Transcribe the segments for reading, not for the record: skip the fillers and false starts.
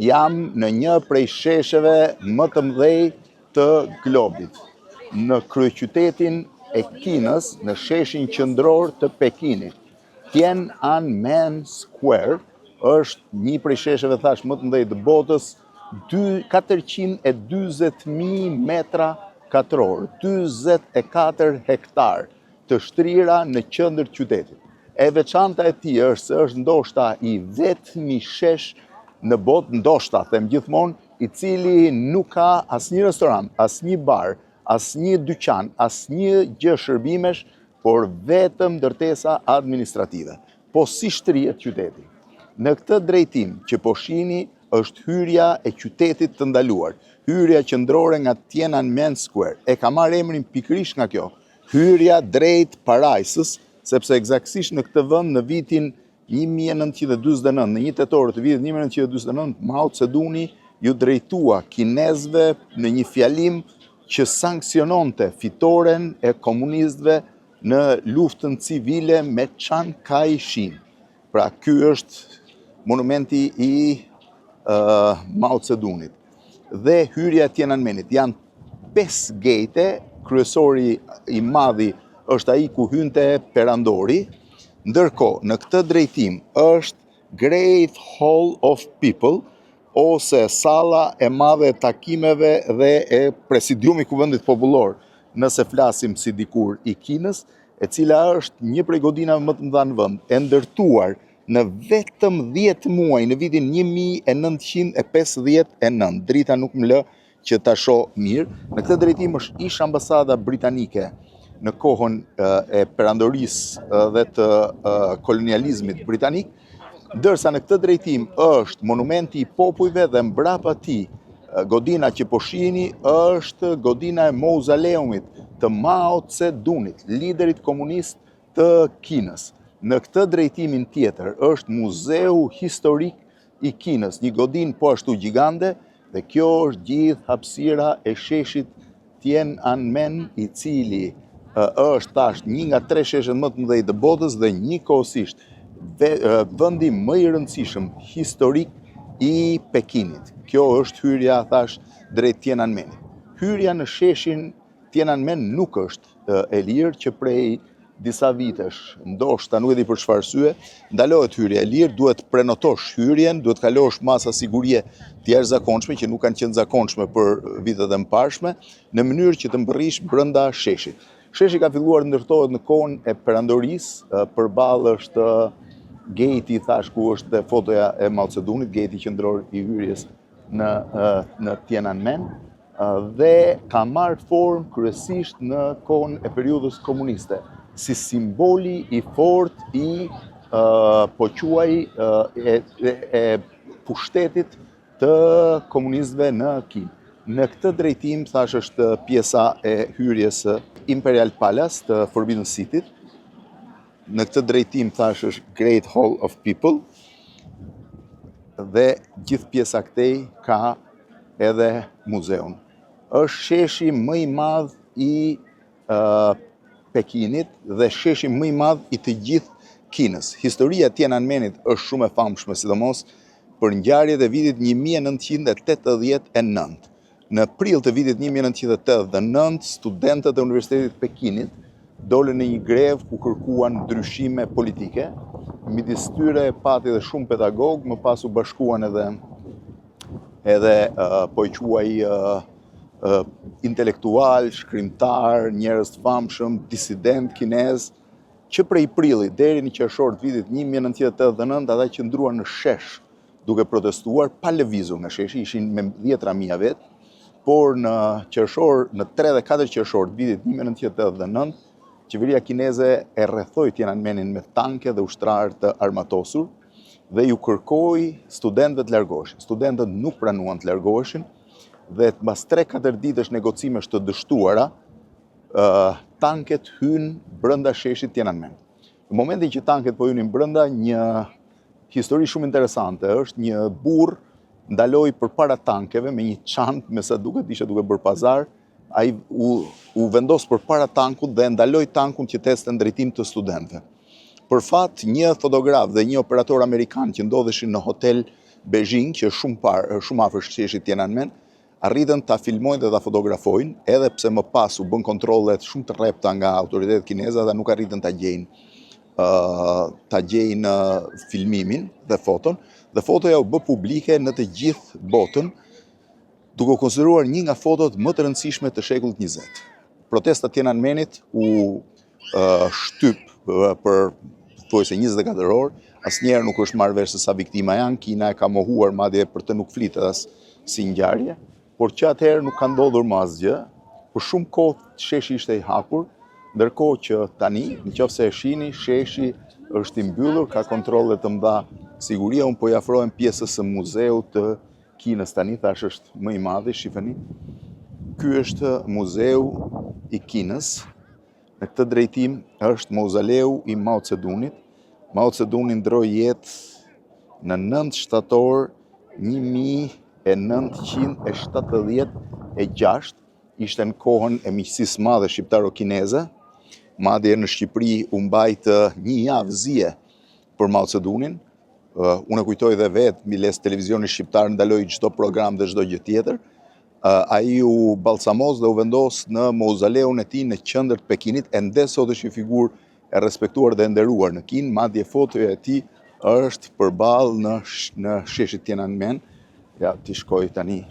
Jam në një prej shesheve më të mëdhej të globit, në kryeqytetin e Kinës, në sheshin qendror të Pekinit. Tiananmen Square është një prej shesheve thash më të mëdhej të botës, 420.000 metra katror, 24 hektar të shtrira në qendër të qytetit. E veçanta e tij është se është ndoshta i vetmi shesh në botë, ndoshta them gjithmonë, i cili nuk ka asnjë restoran, asnjë bar, asnjë dyqan, asnjë gjë shërbimesh, por vetëm ndërtesa administrative. Po si shtrihet qyteti? Në këtë drejtim që po shihni është hyrja e qytetit të ndaluar, hyrja qendrore nga Tiananmen Square. E ka marrë emrin pikërisht nga kjo, hyrja drejt parajsës, sepse eksaktësisht në këtë vend në vitin 1949, në 1 tetor të vitit 1949, Mao Zedongi ju drejtua kinezëve në një fjalim që sankciononte fitoren e komunistëve në luftën civile me Chiang Kai-shin. Pra ky është monumenti i Mao Zedongit. Dhe hyrja e Tiananmenit. Janë 5 gate, kryesori i madhi është ai ku hynte perandori, ndërkohë në këtë drejtim është Great Hall of People, ose salla e madhe e takimeve dhe e presidiumi kuvendit popullor, nëse flasim si dikur i Kinës, e cila është një prej godinave më të mëdha në vend, e ndërtuar në vetëm 10 muaj në vitin 1959. Drita nuk më lë që ta shoh mirë. Në këtë drejtim është ish ambasada britanike në kohën e perandorisë dhe të kolonializmit britanik, ndërsa në këtë drejtim është monumenti i popujve dhe mbrapa tij godina që po shihni është godina e mauzoleumit të Mao Zedongit, liderit komunist të Kinës. Në këtë drejtimin tjetër është Muzeu Historik i Kinës, një godinë po ashtu gjigande, dhe kjo është gjithë hapësira e sheshit Tiananmen, i cili është tash një nga 3 sheshet më të mëdhej të botës dhe njëkohësisht vendi më i rëndësishëm historik i Pekinit. Kjo është hyrja thash drejt Tiananmenit. Hyrja në sheshin Tiananmen nuk është e lirë, që prej disa vitesh, ndoshta nuk e di për çfarë arsye, ndalohet hyrja e lirë, duhet prenotosh hyrjen, duhet kalosh masa sigurie të jashtëzakonshme që nuk kanë qenë zakonshme për vitet e mëparshme, në mënyrë që të mbërrish brenda sheshit. Sheshi ka filluar ndërtohet në kohën e perandorisë, përballë është gate-i thash ku është dhe fotoja e Mao Zedongit, gate-i qendror i hyrjes në Tiananmen, dhe ka marrë formë kryesisht në kohën e periudhës komuniste, si simboli i fortë i po quaj e pushtetit të komunistëve në Kinë. Në këtë drejtim thash është pjesa e hyrjes Imperial Palace të Forbidden City. Në këtë drejtim thash është Great Hall of People, dhe gjithë pjesa këtej ka edhe muzeun. Është sheshi më i madh i Pekinit dhe sheshi më i madh i të gjithë Kinës. Historia e Tiananmenit është shumë e famshme, sidomos për ngjarjet e vitit 1989. Në prill të vitit 1989, studentët e Universitetit Pekinit dolën në një grevë ku kërkuan ndryshime politike. Midis tyre pati dhe shumë pedagog, më pas u bashkuan edhe po i quaj intelektual, shkrimtar, njerëz të famshëm, disident kinez, që prej prillit deri në qershor të vitit 1989 ata qëndruan në shesh duke protestuar pa lëvizur nga sheshi, ishin me 10.000 vetë, por në 3 dhe 4 qershor të vitit 1989 qeveria kineze e rrethoi Tiananmenin me tanke dhe ushtrarë të armatosur dhe ju kërkoi studentëve të largoheshin. Studentët nuk pranuan të largoheshin dhe mbas 3-4 ditësh negocimesh të dështuara, tanket hynë brenda sheshit Tiananmen. Në momentin që tanket po hynin brenda, një histori shumë interesante është një burr ndaloi përpara tankeve me një çantë, me sa duket ishte duke bërë pazar. Ai u vendos përpara tankut dhe ndaloi tankun që të ecte në drejtim të studentëve. Për fat, një fotograf dhe një operator amerikan që ndodheshin në hotel Beijing, që është shumë afër sheshit Tiananmen, arritën ta filmojnë dhe ta fotografojnë, edhe pse më pas u bën kontrollet shumë të rrepta nga autoritetet kineze dhe nuk arritën ta gjejnë filmimin dhe foton, dhe fotoja u bë publike në të gjithë botën, duke konsideruar një nga fotot më të rëndësishme të shekullit 20. Protestat Tiananmenit u shtyp për thuajse 24 orë, asnjëherë nuk është marrë vesh se sa viktima janë, Kina e ka mohuar madje për të nuk flitet as si ngjarje, por që atëherë nuk ka ndodhur më asgjë, për shumë kohë sheshi ishte i hapur, ndërkohë që tani, nëse e shihni, sheshi është i mbyllur, ka kontrolle të mëdha sigurie. Unë po i afrohem pjesës së muzeut të Kinës tani, thash është më i madhi, shifeni. Ky është muzeu i Kinës. Në këtë drejtim është mauzoleu i Mao Zedongit. Mao Zedong ndroi jetë në 9 shtator 1976, ishte në kohën e miqësisë madhe shqiptaro-kineze. Madje në Shqipëri u mbajt një javë zie për Mao Zedongin. Unë kujtoj dhe vetë, miles televizionit shqiptar ndaloi çdo program dhe çdo gjë tjetër. Ai u balsamos dhe u vendos në mauzoleun e tij në qendër të Pekinit, e ndes sot është një figurë e respektuar dhe nderuar në Kinë. Madje fotoja e tij është përballë në sheshin Tiananmen. Ja, ti shkoj tani.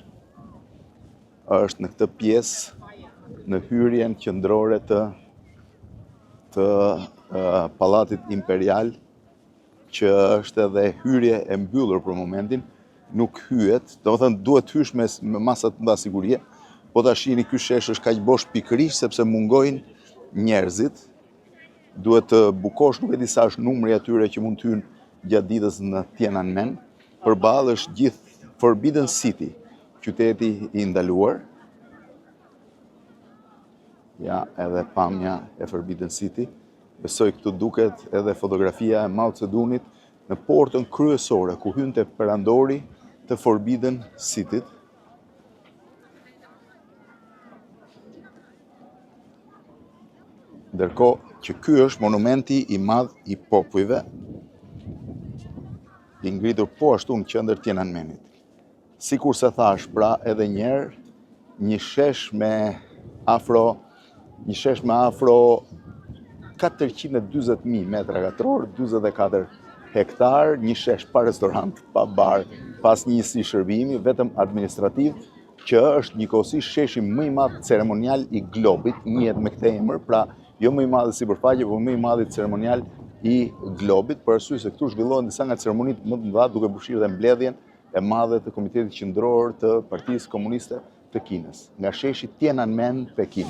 Është në këtë pjesë, në hyrjen qendrore të Pallatit Imperial, që është edhe hyrje e mbyllur për momentin, nuk hyet, domethënë duhet hysh me masa të mëdha sigurie, po ta shihni ky shesh është kaq bosh pikërisht sepse mungojnë njerëzit. Duhet të bukosh, nuk e di sa është numri atyre që mund të hyjnë gjatë ditës në Tiananmen. Përballë është gjithë Forbidden City, qyteti i ndaluar. Ja, edhe pamja e Forbidden City. Besoj këtu duket edhe fotografia e Mao Zedongit në portën kryesore, ku hynte perandori të Forbidden City-t. Ndërkohë që ky është monumenti i madh i popujve, i ngritur po ashtu në qendër Tiananmenit. Sikur se thash, pra edhe njerë, një shesh me afro 420.000 metra katror, 44 hektar, një shesh pa restorant, pa bar, pas njësi shërbimi, vetëm administrativ, që është njëkohësisht sheshi më i madh ceremonial i globit, njihet me këtë emër, pra jo më i madh sipërfaqe, por më i madh ceremonial i globit, për arsye se këtu zhvillohen disa nga ceremonitë më të mëdha, duke përfshirë dhe mbledhjen e madhe të Komitetit Qendror të Partisë Komuniste të Kinës, nga sheshi Tiananmen, Pekin.